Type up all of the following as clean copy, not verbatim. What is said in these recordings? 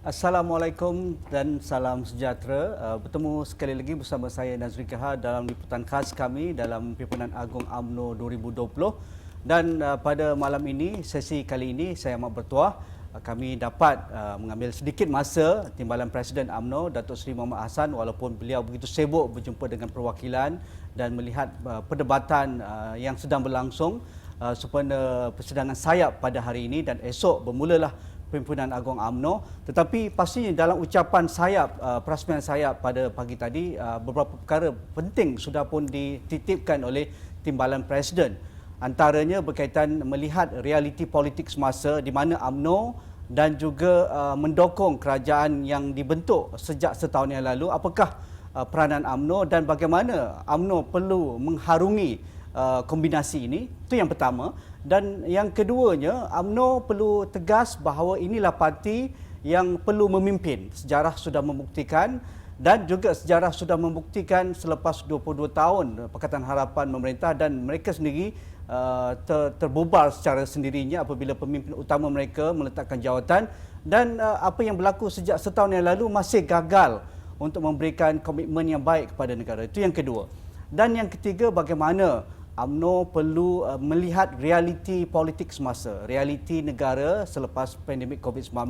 Assalamualaikum dan salam sejahtera. Bertemu sekali lagi bersama saya Nazri Kehar dalam liputan khas kami dalam Pimpinan Agung UMNO 2020. Dan pada malam ini, sesi kali ini saya amat bertuah kami dapat mengambil sedikit masa Timbalan Presiden UMNO Datuk Seri Mohamad Hassan, walaupun beliau begitu sibuk berjumpa dengan perwakilan dan melihat perdebatan yang sedang berlangsung sempena persidangan sayap pada hari ini, dan esok bermulalah Pimpinan Agung UMNO. Tetapi pastinya dalam ucapan sayap, perasmian sayap pada pagi tadi, beberapa perkara penting sudah pun dititipkan oleh Timbalan Presiden. Antaranya berkaitan melihat realiti politik semasa di mana UMNO dan juga mendokong kerajaan yang dibentuk sejak setahun yang lalu. Apakah peranan UMNO dan bagaimana UMNO perlu mengharungi kombinasi ini? Itu yang pertama. Dan yang keduanya, UMNO perlu tegas bahawa inilah parti yang perlu memimpin. Sejarah sudah membuktikan, dan juga sejarah sudah membuktikan selepas 22 tahun Pakatan Harapan memerintah, dan mereka sendiri terbubar secara sendirinya apabila pemimpin utama mereka meletakkan jawatan, dan apa yang berlaku sejak setahun yang lalu masih gagal untuk memberikan komitmen yang baik kepada negara. Itu yang kedua. Dan yang ketiga, bagaimana UMNO perlu melihat realiti politik semasa, realiti negara selepas pandemik COVID-19,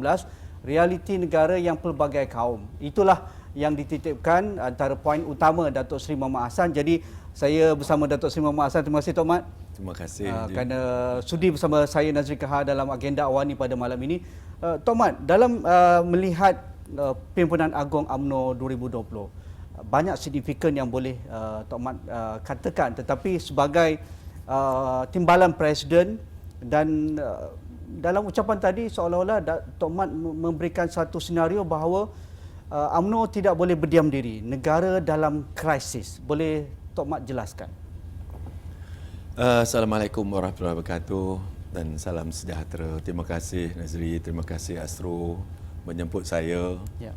realiti negara yang pelbagai kaum. Itulah yang dititipkan antara poin utama Datuk Seri Mohamad Hassan. Jadi saya bersama Datuk Seri Mohamad Hassan. Terima kasih Tok Mat. Terima kasih kerana sudi bersama saya Nazri Kehar dalam agenda awani pada malam ini. Tok Mat, dalam melihat Pimpinan Agung UMNO 2020, banyak signifikan yang boleh Tok Mat katakan, tetapi sebagai Timbalan Presiden dan dalam ucapan tadi seolah-olah Tok Mat memberikan satu senario bahawa UMNO tidak boleh berdiam diri, negara dalam krisis. Boleh Tok Mat jelaskan? Assalamualaikum warahmatullahi wabarakatuh dan salam sejahtera. Terima kasih Nazri, terima kasih Astro menjemput saya. Ya.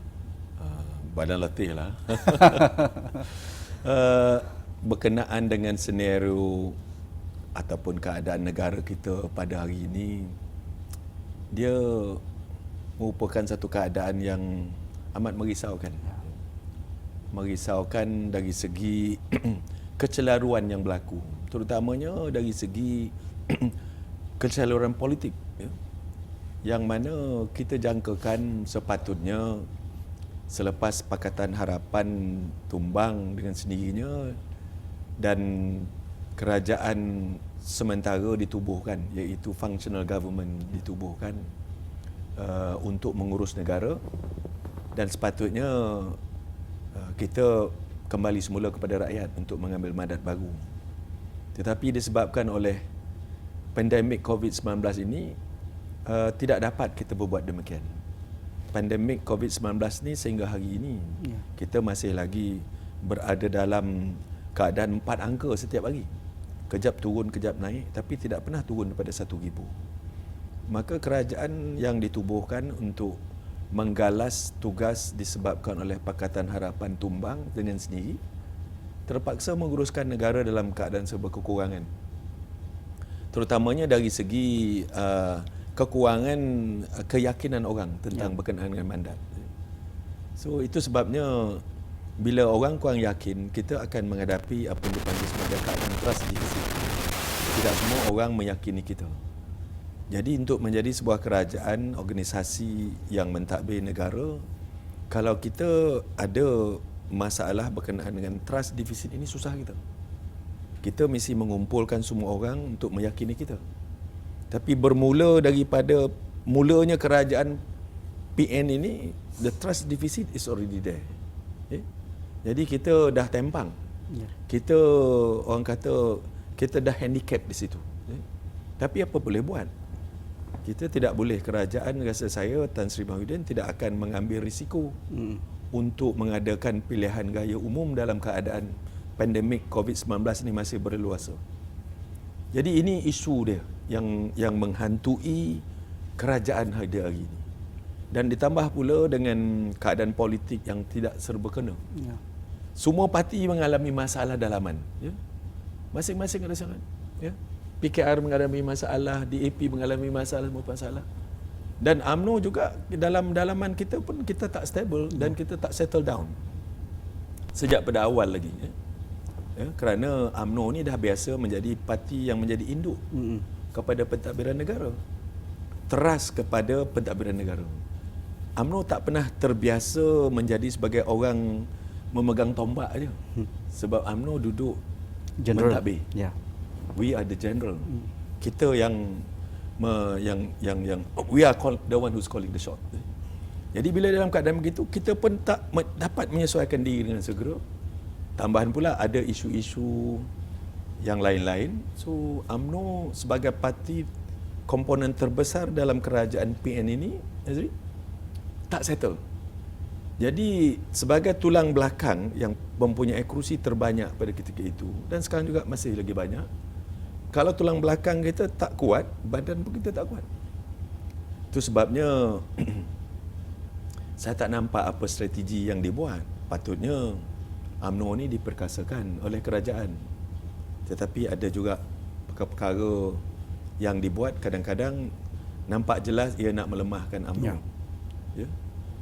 Badan letih lah. Berkenaan dengan senario ataupun keadaan negara kita pada hari ini, dia merupakan satu keadaan yang amat merisaukan. Merisaukan dari segi kecelaruan yang berlaku, terutamanya dari segi kecelaruan politik, ya, yang mana kita jangkakan sepatutnya selepas Pakatan Harapan tumbang dengan sendirinya dan kerajaan sementara ditubuhkan, iaitu functional government ditubuhkan untuk mengurus negara, dan sepatutnya kita kembali semula kepada rakyat untuk mengambil mandat baru. Tetapi disebabkan oleh pandemik COVID-19 ini, tidak dapat kita berbuat demikian. Pandemik COVID-19 ni sehingga hari ini, kita masih lagi berada dalam keadaan 4 angka setiap hari. Kejap turun, kejap naik, tapi tidak pernah turun daripada 1,000. Maka kerajaan yang ditubuhkan untuk menggalas tugas disebabkan oleh Pakatan Harapan tumbang dengan sendiri, terpaksa menguruskan negara dalam keadaan serba kekurangan. Terutamanya dari segi kekurangan keyakinan orang tentang berkenaan dengan mandat. So itu sebabnya bila orang kurang yakin, kita akan menghadapi apa yang dipanggil sebagai keadaan trust deficit. Tidak semua orang meyakini kita. Jadi untuk menjadi sebuah kerajaan, organisasi yang mentadbir negara, kalau kita ada masalah berkenaan dengan trust deficit ini, susah kita. Kita mesti mengumpulkan semua orang untuk meyakini kita. Tapi bermula daripada mulanya kerajaan PN ini, the trust deficit is already there. Okay? Jadi kita dah tempang. Kita, orang kata, kita dah handicap di situ. Okay? Tapi apa boleh buat? Kita tidak boleh, kerajaan rasa saya Tan Sri Mahyudin tidak akan mengambil risiko untuk mengadakan pilihan raya umum dalam keadaan pandemik COVID-19 ini masih berleluasa. Jadi ini isu dia yang menghantui kerajaan hari ini. Dan ditambah pula dengan keadaan politik yang tidak serba kena. Ya. Semua parti mengalami masalah dalaman. Ya. Masing-masing ada sangat. Ya. PKR mengalami masalah, DAP mengalami masalah. Dan UMNO juga dalam dalaman kita pun kita tak stable dan kita tak settle down sejak pada awal lagi. Kerana UMNO ni dah biasa menjadi parti yang menjadi induk kepada pentadbiran negara, teras kepada pentadbiran negara. UMNO tak pernah terbiasa menjadi sebagai orang memegang tombak aja. Sebab UMNO duduk General. mentadbir. Ya. We are the general. Kita yang we are the one who's calling the shot. Jadi bila dalam keadaan begitu, kita pun tak dapat menyesuaikan diri dengan segera. Tambahan pula ada isu-isu yang lain-lain. So UMNO sebagai parti komponen terbesar dalam kerajaan PN ini, Azri, tak settle. Jadi sebagai tulang belakang yang mempunyai kerusi terbanyak pada ketika itu, dan sekarang juga masih lagi banyak, kalau tulang belakang kita tak kuat, badan pun kita tak kuat. Itu sebabnya saya tak nampak apa strategi yang dibuat. Patutnya UMNO ni diperkasakan oleh kerajaan. Tetapi ada juga perkara-perkara yang dibuat kadang-kadang nampak jelas ia nak melemahkan UMNO. Ya.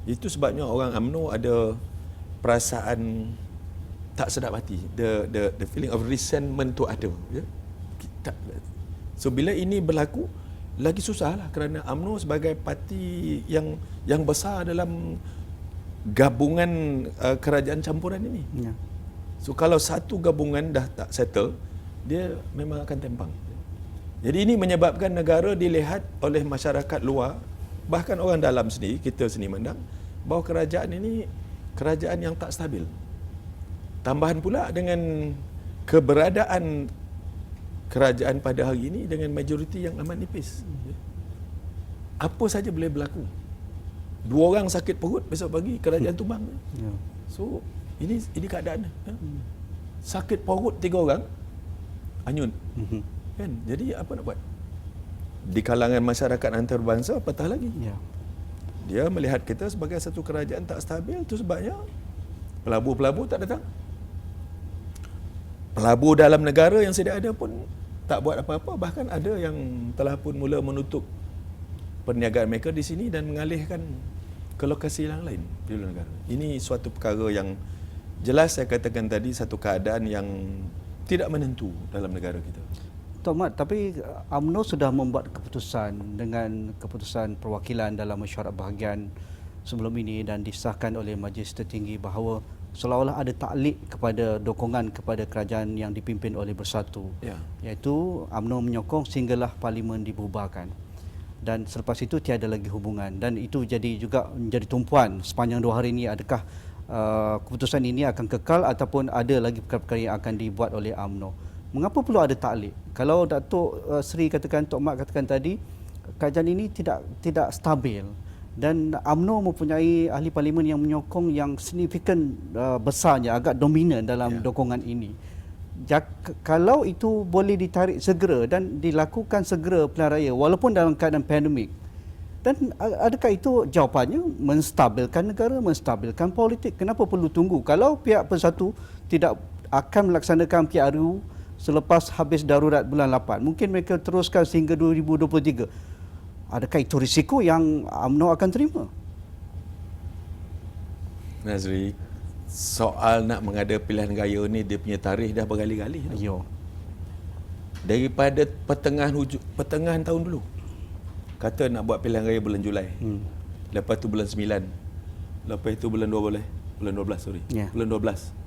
Itu sebabnya orang UMNO ada perasaan tak sedap hati. The feeling of resentment tu ada. Ya. So bila ini berlaku, lagi susah lah kerana UMNO sebagai parti yang besar dalam gabungan kerajaan campuran ini. Ya. So kalau satu gabungan dah tak settle, dia memang akan tempang. Jadi ini menyebabkan negara dilihat oleh masyarakat luar, bahkan orang dalam sendiri, kita sendiri mandang, bahawa kerajaan ini kerajaan yang tak stabil. Tambahan pula dengan keberadaan kerajaan pada hari ini dengan majoriti yang amat nipis. Apa saja boleh berlaku. 2 orang sakit perut, besok pagi kerajaan tumbang. Ya. So ini keadaan. Ya. Sakit perut 3 orang, anyun. Kan? Jadi apa nak buat? Di kalangan masyarakat antarabangsa, apatah lagi. Ya. Dia melihat kita sebagai satu kerajaan tak stabil. Itu sebabnya pelabur-pelabur tak datang. Pelabur dalam negara yang sedia ada pun tak buat apa-apa. Bahkan ada yang telah pun mula menutup perniagaan mereka di sini dan mengalihkan ke lokasi yang lain di luar negara. Ini suatu perkara yang jelas saya katakan tadi, satu keadaan yang tidak menentu dalam negara kita. Tok Mat, tapi UMNO sudah membuat keputusan dengan keputusan perwakilan dalam mesyuarat bahagian sebelum ini dan disahkan oleh Majlis Tertinggi bahawa seolah-olah ada taklid kepada dokongan kepada kerajaan yang dipimpin oleh Bersatu. Ya. Iaitu UMNO menyokong sehinggalah parlimen dibubarkan. Dan selepas itu tiada lagi hubungan, dan itu jadi juga menjadi tumpuan sepanjang 2 hari ini. Adakah keputusan ini akan kekal ataupun ada lagi perkara-perkara yang akan dibuat oleh UMNO? Mengapa perlu ada taklid? Kalau Datuk Seri katakan, Tok Mat katakan tadi, kerajaan ini tidak stabil dan UMNO mempunyai ahli parlimen yang menyokong yang signifikan besarnya, agak dominan dalam dokongan ini. Kalau itu boleh ditarik segera dan dilakukan segera pilihan raya walaupun dalam keadaan pandemik, dan adakah itu jawapannya menstabilkan negara, menstabilkan politik? Kenapa perlu tunggu? Kalau pihak Bersatu tidak akan melaksanakan PRU selepas habis darurat bulan 8, mungkin mereka teruskan sehingga 2023. Adakah itu risiko yang UMNO akan terima? Nazri, soal nak mengada pilihan raya ni dia punya tarikh dah berkali-kali. Ya. Daripada pertengahan tahun dulu kata nak buat pilihan raya bulan Julai. Lepas tu bulan 9. Lepas itu bulan 12. Bulan 12.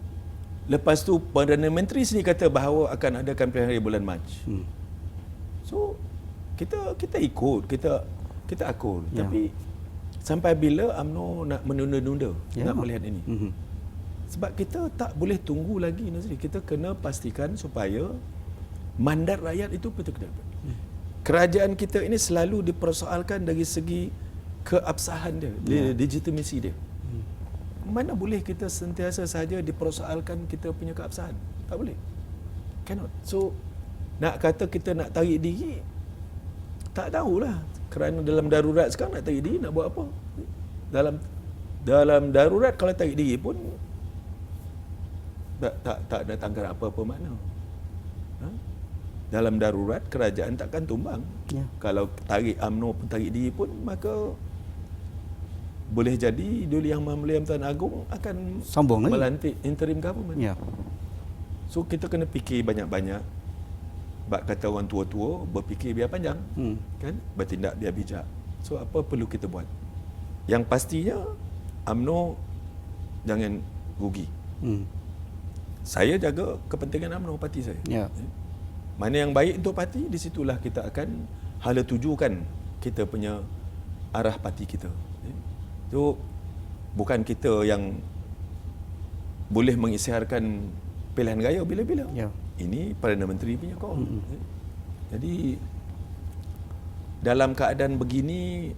Lepas tu Perdana Menteri sendiri kata bahawa akan adakan pilihan raya bulan Mac. So kita ikut, kita akur. Tapi sampai bila UMNO nak menunda-nunda nak melihat ini? Sebab kita tak boleh tunggu lagi, Nazri. Kita kena pastikan supaya mandat rakyat itu betul-betul dapat. Kerajaan kita ini selalu dipersoalkan dari segi keabsahan dia, legitimasi dia. Mana boleh kita sentiasa saja dipersoalkan kita punya keabsahan? Tak boleh. Cannot. So nak kata kita nak tarik diri, tak tahulah. Kerana dalam darurat sekarang nak tarik diri nak buat apa? Dalam darurat kalau tarik diri pun tak ada tangkar apa-apa makna. dalam darurat kerajaan takkan tumbang. Ya. Kalau tarik UMNO pun tarik diri pun, maka boleh jadi Duli Yang Maha Mulia Tuan Agong akan Sambung lagi. melantik interim government. Ya. So kita kena fikir banyak-banyak. Bak kata orang tua-tua, berfikir biar panjang, kan? Bertindak biar bijak. So apa perlu kita buat? Yang pastinya UMNO jangan rugi. Saya jaga kepentingan UMNO, parti saya. Ya. Mana yang baik untuk parti, di situlah kita akan hala tujukan kita punya arah parti kita. So bukan kita yang boleh mengisytiharkan pilihan raya bila-bila. Ya. Ini Perdana Menteri punya call. Jadi dalam keadaan begini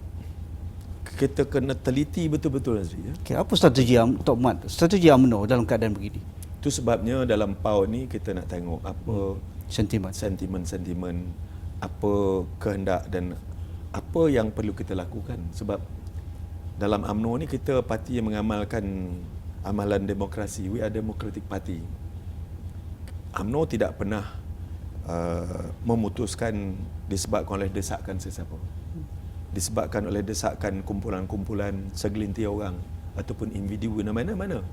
kita kena teliti betul-betul, Azri. Okay, apa strategi Tok Mat, strategi UMNO dalam keadaan begini? Itu sebabnya dalam PAU ni kita nak tengok apa sentimen-sentimen, apa kehendak dan apa yang perlu kita lakukan. Sebab dalam UMNO ni kita parti yang mengamalkan amalan demokrasi. We are democratic party. UMNO tidak pernah memutuskan disebabkan oleh desakan sesiapa. Disebabkan oleh desakan kumpulan-kumpulan segelintir orang ataupun individu mana-mana.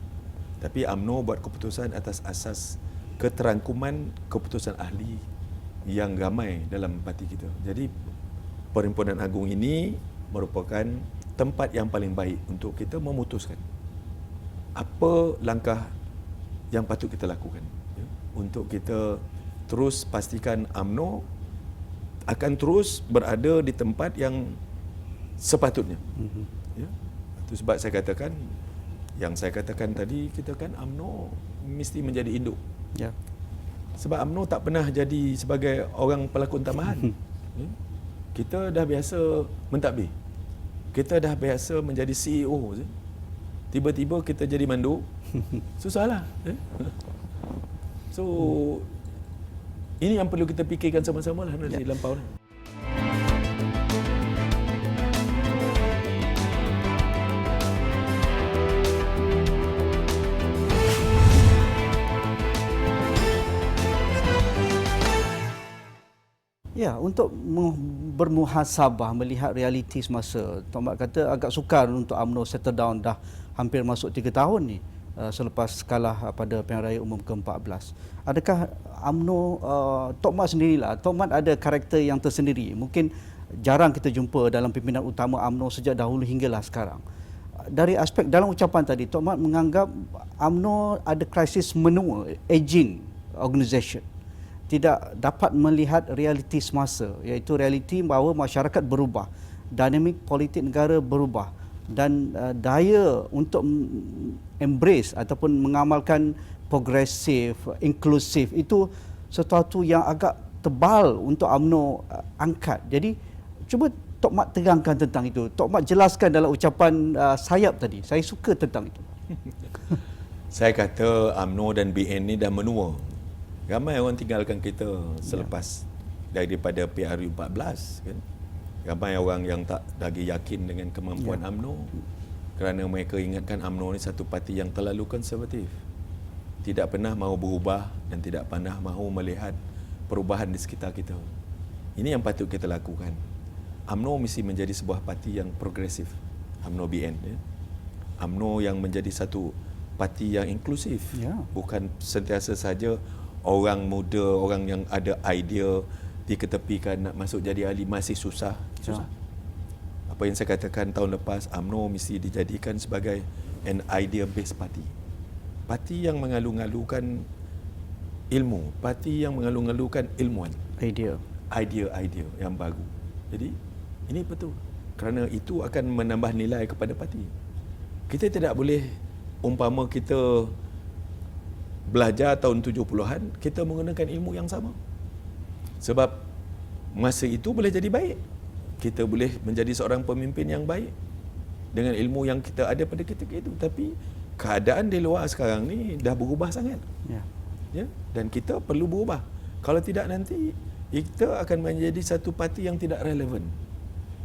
Tapi UMNO buat keputusan atas asas keterangkuman keputusan ahli yang ramai dalam parti kita. Jadi Perhimpunan Agung ini merupakan tempat yang paling baik untuk kita memutuskan apa langkah yang patut kita lakukan, ya, untuk kita terus pastikan UMNO akan terus berada di tempat yang sepatutnya. Ya. Itu sebab saya katakan, yang saya katakan tadi, kita kan UMNO mesti menjadi induk. Ya. Sebab UMNO tak pernah jadi sebagai orang pelakon tambahan. Ya. Kita dah biasa mentadbir. Kita dah biasa menjadi CEO. Tiba-tiba kita jadi manduk. Susahlah. So, ini yang perlu kita fikirkan sama-sama lah nanti dalam PAU ni. Ya, untuk bermuhasabah, melihat realiti semasa, Tok Mat kata agak sukar untuk UMNO settle down, dah hampir masuk 3 tahun ni selepas kalah pada pilihan raya umum ke-14. Adakah UMNO, Tok Mat sendirilah, Tok Mat ada karakter yang tersendiri, mungkin jarang kita jumpa dalam pimpinan utama UMNO sejak dahulu hinggalah sekarang. Dari aspek dalam ucapan tadi, Tok Mat menganggap UMNO ada krisis menua, aging organisation, tidak dapat melihat realiti semasa, iaitu realiti bahawa masyarakat berubah, dinamik politik negara berubah, dan daya untuk embrace ataupun mengamalkan progresif, inklusif itu sesuatu yang agak tebal untuk UMNO angkat. Jadi cuba Tok Mat terangkan tentang itu. Tok Mat jelaskan dalam ucapan sayap tadi. Saya suka tentang itu. Saya kata UMNO dan BN ni dah menua. Ramai orang tinggalkan kita selepas daripada PRU 14, kan. Ramai orang yang tak lagi yakin dengan kemampuan UMNO kerana mereka ingatkan UMNO ni satu parti yang terlalu konservatif. Tidak pernah mahu berubah dan tidak pernah mahu melihat perubahan di sekitar kita. Ini yang patut kita lakukan. UMNO mesti menjadi sebuah parti yang progresif. UMNO BN, ya. UMNO yang menjadi satu parti yang inklusif. Bukan sentiasa saja orang muda, orang yang ada idea diketepikan nak masuk jadi ahli masih susah. Apa yang saya katakan tahun lepas, UMNO mesti dijadikan sebagai an idea based party. Parti yang mengalu-ngalukan ilmu, parti yang mengalu-ngalukan ilmuwan. Idea yang baru. Jadi ini betul. Kerana itu akan menambah nilai kepada parti. Kita tidak boleh umpama kita belajar tahun 70-an, kita menggunakan ilmu yang sama. Sebab masa itu boleh jadi baik. Kita boleh menjadi seorang pemimpin yang baik dengan ilmu yang kita ada pada ketika itu. Tapi keadaan di luar sekarang ni dah berubah sangat. Ya? Dan kita perlu berubah. Kalau tidak nanti, kita akan menjadi satu parti yang tidak relevan.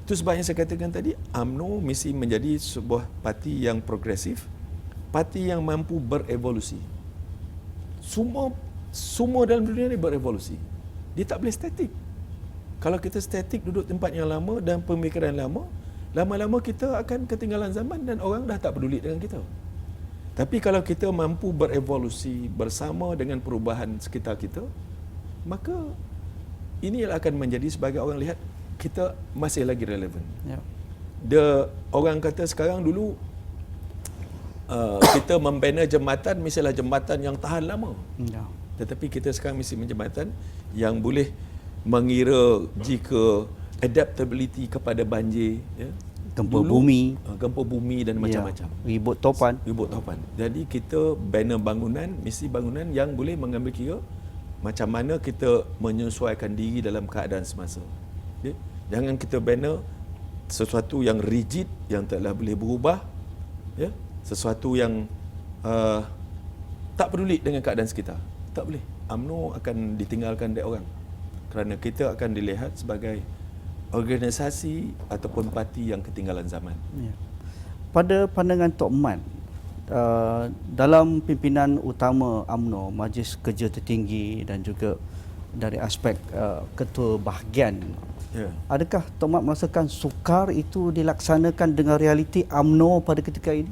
Itu sebab yang saya katakan tadi, UMNO mesti menjadi sebuah parti yang progresif, parti yang mampu berevolusi. Semua dalam dunia ini berevolusi. dia tak boleh statik. Kalau kita statik duduk tempat yang lama dan pemikiran lama, lama-lama kita akan ketinggalan zaman dan orang dah tak peduli dengan kita. Tapi kalau kita mampu berevolusi bersama dengan perubahan sekitar kita, maka ini akan menjadi sebagai orang lihat kita masih lagi relevan. Orang kata sekarang dulu kita membina jambatan mestilah jambatan yang tahan lama. Tetapi kita sekarang mesti jambatan yang boleh mengira jika adaptability kepada banjir, gempa bumi dan macam-macam. Ribut topan. Jadi kita bina bangunan, mesti bangunan yang boleh mengambil kira macam mana kita menyesuaikan diri dalam keadaan semasa. Jangan kita bina sesuatu yang rigid, yang taklah boleh berubah, sesuatu yang tak peduli dengan keadaan sekitar. Tak boleh. UMNO akan ditinggalkan oleh orang. Kerana kita akan dilihat sebagai organisasi ataupun parti yang ketinggalan zaman. Pada pandangan Tok Mat, dalam pimpinan utama UMNO, Majlis Kerja Tertinggi dan juga dari aspek ketua bahagian, adakah Tok Mat merasakan sukar itu dilaksanakan dengan realiti UMNO pada ketika ini?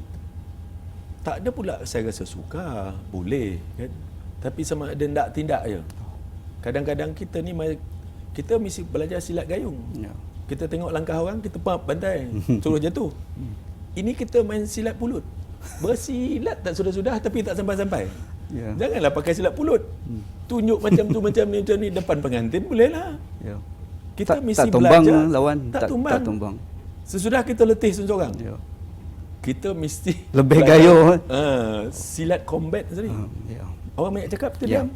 Tak ada pula saya rasa sukar, boleh kan. Tapi sama ada nak tindak je. Kadang-kadang kita ni kita mesti belajar silat gayung. Kita tengok langkah orang, kita pump bantai, suruh jatuh. Ini kita main silat pulut. Bersilat tak sudah-sudah tapi tak sampai-sampai. Janganlah pakai silat pulut. Tunjuk macam tu macam ni depan pengantin bolehlah. Kita mesti tak tumbang belajar lawan, tak tumbang. Sesudah kita letih seseorang, kita mesti lebih gayo. Silat combat tadi. Orang banyak cakap kita diam.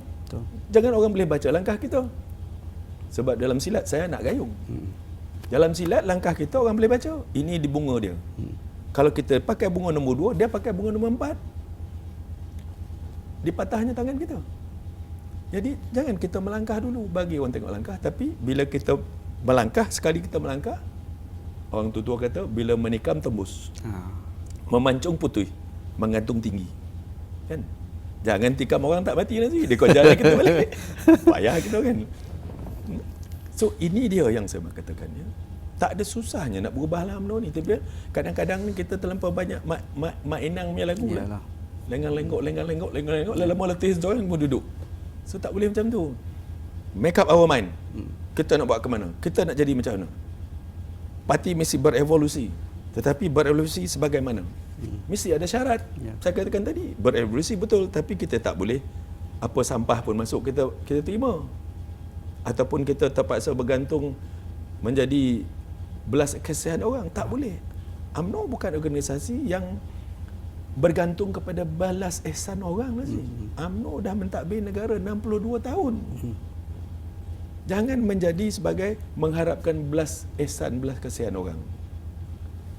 Jangan orang boleh baca langkah kita. Sebab dalam silat saya nak gayung. Dalam silat langkah kita orang boleh baca. Ini di bunga dia. Kalau kita pakai bunga nombor 2, dia pakai bunga nombor 4. Dipatahnya tangan kita. Jadi jangan kita melangkah dulu bagi orang tengok langkah. Tapi bila kita melangkah, sekali kita melangkah, orang tua kata bila menikam tembus. Memancung putih, menggantung tinggi. Kan? Jangan tikam orang tak mati nanti. Dia kau jalan kita balik. Payah kita kan. So ini dia yang saya katakan. Tak ada susahnya nak berubah lah UMNO ni. Tapi kadang-kadang ni kita terlampau banyak Mak Enang punya lagu lah. Lengang-lenggok. Lama letih seorang pun duduk. So tak boleh macam tu. Make up our mind. Kita nak buat ke mana? Kita nak jadi macam mana? Parti mesti berevolusi. Tetapi berevolusi sebagaimana? Mesti ada syarat. Saya katakan tadi, berevolusi betul, tapi kita tak boleh apa sampah pun masuk kita terima. Ataupun kita terpaksa bergantung menjadi belas kasihan orang, tak boleh. UMNO bukan organisasi yang bergantung kepada balas ihsan orang lagi. UMNO dah mentadbir negara 62 tahun. Jangan menjadi sebagai mengharapkan belas ihsan, belas kasihan orang.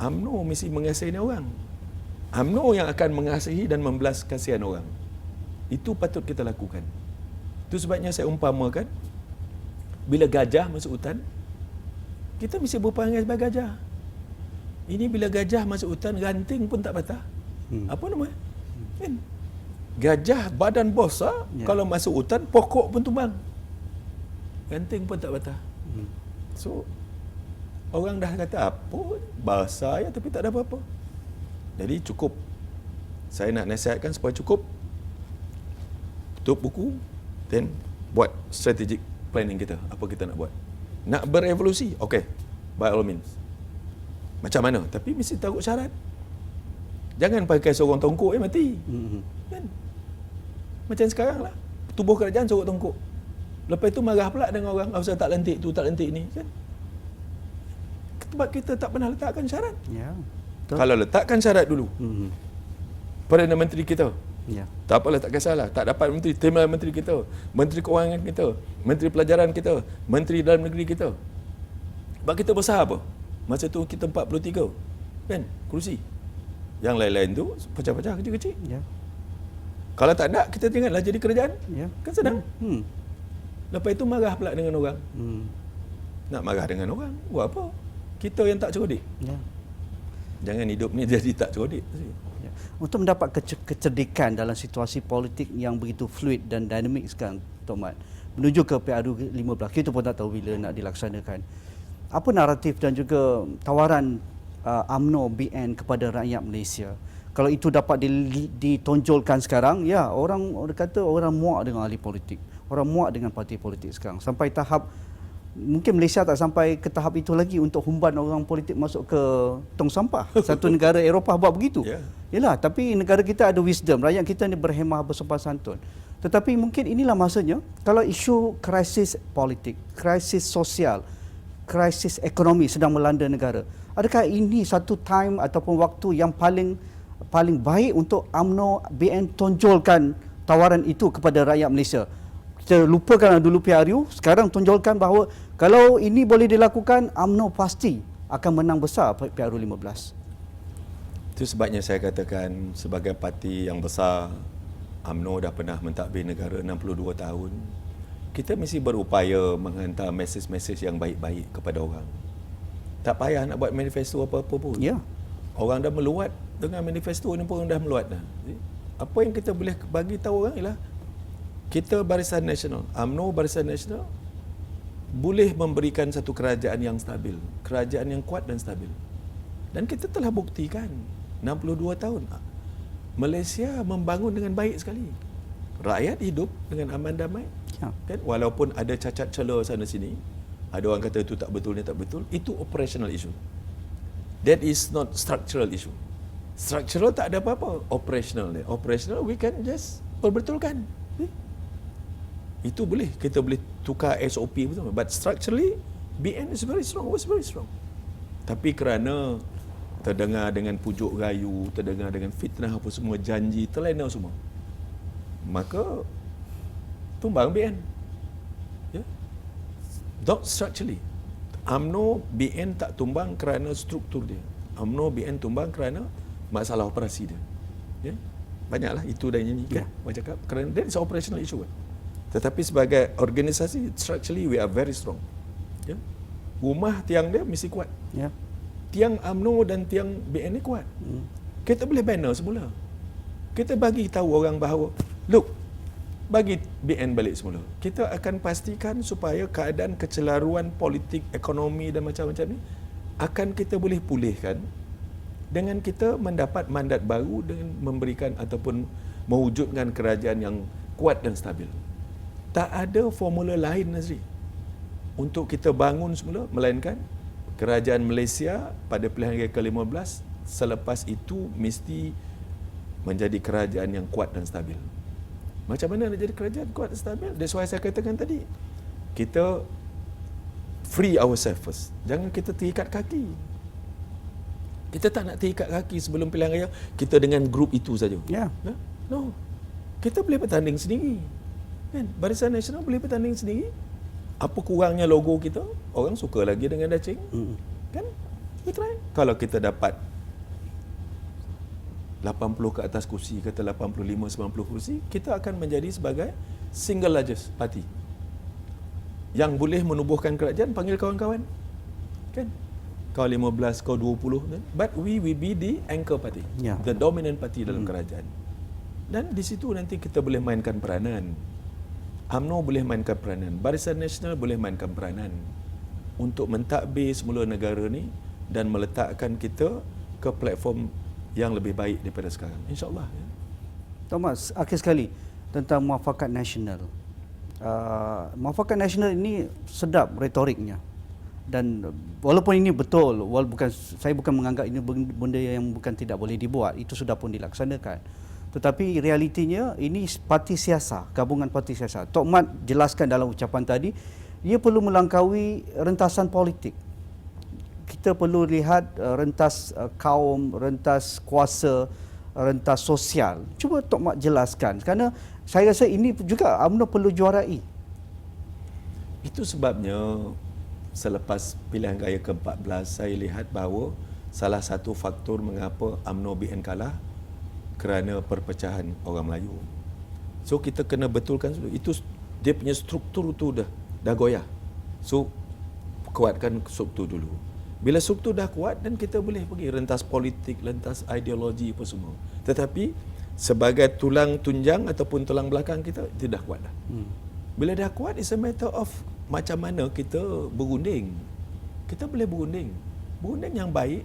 UMNO mesti mengasihi orang. UMNO yang akan mengasihi dan membelas kasihan orang. Itu patut kita lakukan. Itu sebabnya saya umpamakan, bila gajah masuk hutan, kita mesti berperangai sebagai gajah. Ini bila gajah masuk hutan, ranting pun tak patah. Apa nama? Kan? Gajah badan besar, kalau masuk hutan, pokok pun tumbang. Ranting pun tak patah. So, orang dah kata apa, bahasa ya tapi tak ada apa-apa. Jadi cukup. Saya nak nasihatkan supaya cukup. Tutup buku, then buat strategic planning kita. Apa kita nak buat. Nak berevolusi, okey. By all means. Macam mana? Tapi mesti taruh syarat. Jangan pakai sorong tongkok mati. Kan? Macam sekarang lah. Tubuh kerajaan sorong tongkok. Lepas itu marah pula dengan orang, asal tak lentik tu, tak lentik ni. Kan? Sebab kita tak pernah letakkan syarat. Kalau letakkan syarat dulu, Perdana Menteri kita, tak apalah, tak kisahlah, tak dapat menteri, timbalan menteri kita, menteri keuangan kita, menteri pelajaran kita, menteri dalam negeri kita. Sebab kita besar apa? Masa tu kita 43, kan, kerusi. Yang lain-lain tu pecah-pecah kecil-kecil. Kalau tak nak, kita janganlah jadi kerajaan. Kan senang. Lepas itu marah pula dengan orang. Nak marah dengan orang, buat apa? Kita yang tak cerdik. Jangan hidup ni jadi tak cerdik. Untuk mendapat kecerdikan dalam situasi politik yang begitu fluid dan dinamik sekarang, Tok Mat, menuju ke PRU15. Kita pun tak tahu bila nak dilaksanakan. Apa naratif dan juga tawaran UMNO BN kepada rakyat Malaysia? Kalau itu dapat ditonjolkan sekarang, ya, orang kata orang muak dengan ahli politik. Orang muak dengan parti politik sekarang. Sampai tahap, mungkin Malaysia tak sampai ke tahap itu lagi untuk humban orang politik masuk ke tong sampah. Satu negara Eropah buat begitu. Yalah, tapi negara kita ada wisdom. Rakyat kita ni berhemah, bersopan santun. Tetapi mungkin inilah masanya, kalau isu krisis politik, krisis sosial, krisis ekonomi sedang melanda negara, adakah ini satu time ataupun waktu yang paling baik untuk UMNO BN tonjolkan tawaran itu kepada rakyat Malaysia? Kita lupakan dulu PRU, sekarang tonjolkan bahawa kalau ini boleh dilakukan, UMNO pasti akan menang besar PRU 15. Itu sebabnya saya katakan sebagai parti yang besar, UMNO dah pernah mentadbir negara 62 tahun. Kita mesti berupaya menghantar mesej-mesej yang baik-baik kepada orang. Tak payah nak buat manifesto apa-apa pun. Ya. Orang dah meluat dengan manifesto ni pun dah meluat dah. Apa yang kita boleh bagi tahu orang ialah kita Barisan Nasional, UMNO Barisan Nasional boleh memberikan satu kerajaan yang stabil, kerajaan yang kuat dan stabil. Dan kita telah buktikan 62 tahun Malaysia membangun dengan baik sekali. Rakyat hidup dengan aman damai. Ya. Kan? Walaupun ada cacat celah sana sini, ada orang kata itu tak betul, ni tak betul, itu operational issue. That is not structural issue. Structural tak ada apa-apa, operational. Operational we can just perbetulkan. Itu boleh, kita boleh tukar SOP betul. But structurally BN is very strong, was very strong. Tapi kerana terdengar dengan pujuk rayu, terdengar dengan fitnah apa semua, janji terlena semua, maka tumbang BN. Ya. Not structurally. UMNO BN tak tumbang kerana struktur dia. UMNO BN tumbang kerana masalah operasi dia. Ya. Banyaklah itu dan ini kan. Macam cakap kerana that is operational issue kan. Tetapi sebagai organisasi, structurally we are very strong. Ya. Rumah tiang dia mesti kuat. Ya. Tiang UMNO dan tiang BN ni kuat. Kita boleh banner semula. Kita bagi tahu orang bahawa, look, bagi BN balik semula. Kita akan pastikan supaya keadaan kecelaruan politik, ekonomi dan macam-macam ni akan kita boleh pulihkan dengan kita mendapat mandat baru dengan memberikan ataupun mewujudkan kerajaan yang kuat dan stabil. Tak ada formula lain, Nazri, untuk kita bangun semula, melainkan kerajaan Malaysia pada pilihan raya ke-15 selepas itu mesti menjadi kerajaan yang kuat dan stabil. Macam mana nak jadi kerajaan kuat dan stabil? That's why saya katakan tadi, kita free ourselves first. Jangan kita terikat kaki. Kita tak nak terikat kaki sebelum pilihan raya, kita dengan grup itu saja. Ya. No. Kita boleh bertanding sendiri. Kan? Barisan Nasional boleh bertanding sendiri. Apa kurangnya logo kita? Orang suka lagi dengan dacing. Kan? We try. Kalau kita dapat 80 ke atas kursi, kata 85-90 kursi, kita akan menjadi sebagai single largest party. Yang boleh menubuhkan kerajaan, panggil kawan-kawan. Kan? Kau 15, kau 20. Kan? But we will be the anchor party. Ya. The dominant party dalam kerajaan. Dan di situ nanti kita boleh mainkan peranan. UMNO boleh mainkan peranan. Barisan Nasional boleh mainkan peranan untuk mentadbir semula negara ni dan meletakkan kita ke platform yang lebih baik daripada sekarang. InsyaAllah. Ya. Thomas, akhir sekali tentang muafakat nasional. Muafakat nasional ini sedap retoriknya. Dan walaupun ini betul, saya bukan menganggap ini benda yang bukan tidak boleh dibuat, itu sudah pun dilaksanakan. Tetapi realitinya ini parti siasat, gabungan parti siasat. Tok Mat jelaskan dalam ucapan tadi, ia perlu melangkaui rentasan politik. Kita perlu lihat rentas kaum, rentas kuasa, rentas sosial. Cuba Tok Mat jelaskan, kerana saya rasa ini juga UMNO perlu juarai. Itu sebabnya selepas pilihan raya ke-14 saya lihat bahawa salah satu faktor mengapa UMNO BN kalah kerana perpecahan orang Melayu. So kita kena betulkan itu, dia punya struktur tu dah goyah. So kuatkan struktur dulu. Bila struktur dah kuat, dan kita boleh pergi rentas politik, rentas ideologi apa semua. Tetapi sebagai tulang tunjang ataupun tulang belakang kita, itu dah kuat dah. Bila dah kuat, it's a matter of macam mana kita berunding. Kita boleh berunding. Berunding yang baik,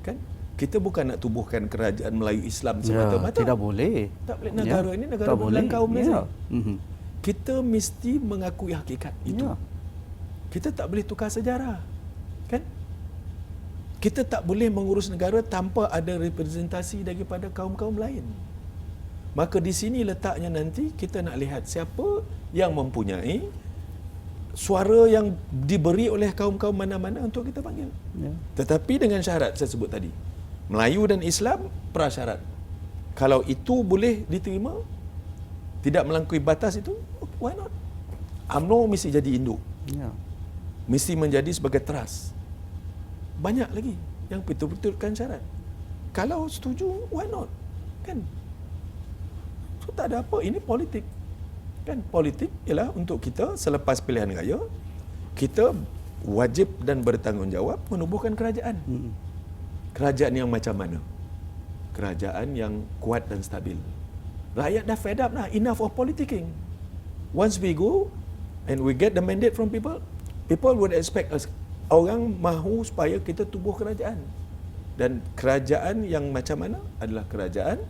kan? Kita bukan nak tubuhkan kerajaan Melayu Islam semata-mata. Tidak boleh. Tak boleh. Negara ini negara tak boleh. berlangkau Malaysia. Mhm. Kita mesti mengakui hakikat itu. Ya. Kita tak boleh tukar sejarah. Kan? Kita tak boleh mengurus negara tanpa ada representasi daripada kaum-kaum lain. Maka di sini letaknya nanti kita nak lihat siapa yang mempunyai suara yang diberi oleh kaum-kaum mana-mana untuk kita panggil. Ya. Tetapi dengan syarat saya sebut tadi. Melayu dan Islam prasyarat. Kalau itu boleh diterima, tidak melampaui batas itu, why not? UMNO mesti jadi induk. Ya. Mesti menjadi sebagai trust. Banyak lagi yang betul-betulkan syarat. Kalau setuju, why not? Kan? So, tak ada apa, ini politik. Kan? Politik ialah untuk kita selepas pilihan raya, kita wajib dan bertanggungjawab menubuhkan kerajaan. Kerajaan yang macam mana? Kerajaan yang kuat dan stabil. Rakyat dah fed up dah, enough of politicking. Once we go and we get the mandate from people, people would expect us. Orang mahu supaya kita tubuh kerajaan. Dan kerajaan yang macam mana adalah kerajaan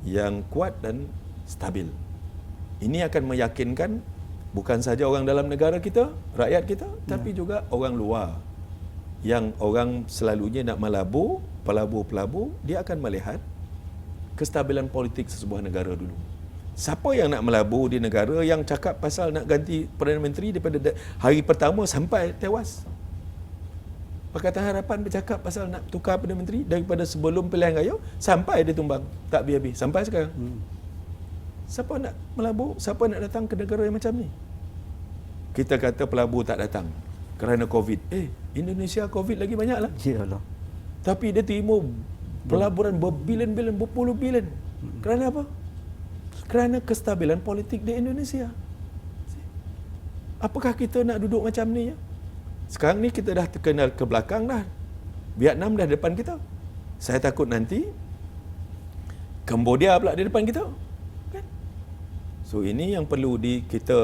yang kuat dan stabil. Ini akan meyakinkan bukan saja orang dalam negara kita, rakyat kita, tapi juga orang luar. Yang orang selalunya nak melabur, pelabur-pelabur, dia akan melihat kestabilan politik sesebuah negara dulu. Siapa yang nak melabur di negara yang cakap pasal nak ganti Perdana Menteri daripada hari pertama sampai tewas? Pakatan Harapan bercakap pasal nak tukar Perdana Menteri daripada sebelum pilihan raya sampai dia tumbang. Tak habis-habis. Sampai sekarang. Siapa nak melabur? Siapa nak datang ke negara yang macam ni? Kita kata pelabur tak datang kerana COVID. Indonesia COVID lagi banyak lah. Yalah. Tapi dia terima pelaburan berbilion-bilion, berpuluh bilion. Kerana apa? Kerana kestabilan politik di Indonesia. Apakah kita nak duduk macam ni? Ya? Sekarang ni kita dah terkenal ke belakang dah. Vietnam dah depan kita. Saya takut nanti Cambodia pula di depan kita. Kan? So ini yang perlu kita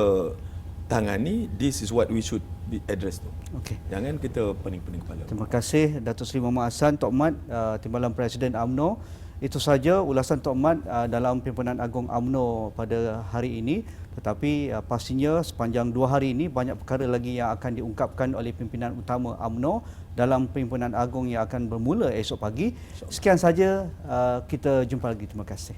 tangani. This is what we should be addressed to. Okey. Jangan kita pening-pening kepala. Terima kasih Datuk Seri Muhammad Hassan, Tok Mat, Timbalan Presiden UMNO. Itu saja ulasan Tok Mat dalam Pimpinan Agung UMNO pada hari ini. Tetapi pastinya sepanjang 2 hari ini banyak perkara lagi yang akan diungkapkan oleh pimpinan utama UMNO dalam Pimpinan Agung yang akan bermula esok pagi. Sekian saja, kita jumpa lagi. Terima kasih.